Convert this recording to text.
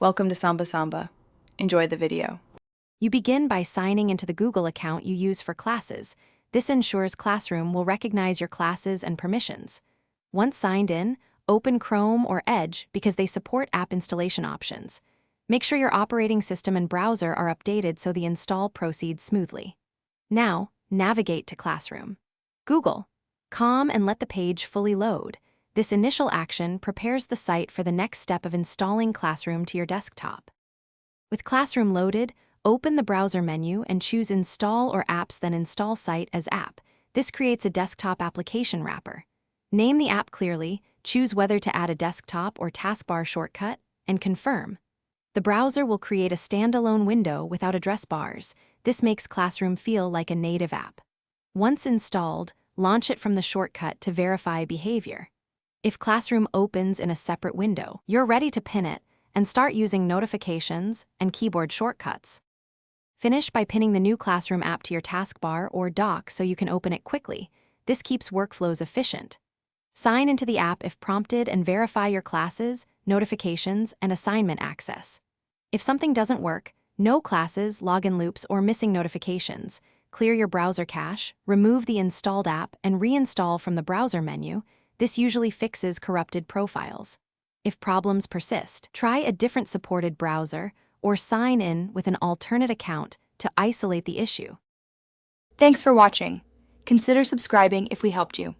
Welcome to Samba Samba. Enjoy the video. You begin by signing into the Google account you use for classes. This ensures Classroom will recognize your classes and permissions. Once signed in, open Chrome or Edge because they support app installation options. Make sure your operating system and browser are updated so the install proceeds smoothly. Now, navigate to Classroom. Google. Calm and let the page fully load. This initial action prepares the site for the next step of installing Classroom to your desktop. With Classroom loaded, open the browser menu and choose Install or Apps, then Install Site as App. This creates a desktop application wrapper. Name the app clearly, choose whether to add a desktop or taskbar shortcut, and confirm. The browser will create a standalone window without address bars. This makes Classroom feel like a native app. Once installed, launch it from the shortcut to verify behavior. If Classroom opens in a separate window, you're ready to pin it and start using notifications and keyboard shortcuts. Finish by pinning the new Classroom app to your taskbar or dock so you can open it quickly. This keeps workflows efficient. Sign into the app if prompted and verify your classes, notifications, and assignment access. If something doesn't work, no classes, login loops, or missing notifications, clear your browser cache, remove the installed app, and reinstall from the browser menu. This usually fixes corrupted profiles. If problems persist, try a different supported browser or sign in with an alternate account to isolate the issue. Thanks for watching. Consider subscribing if we helped you.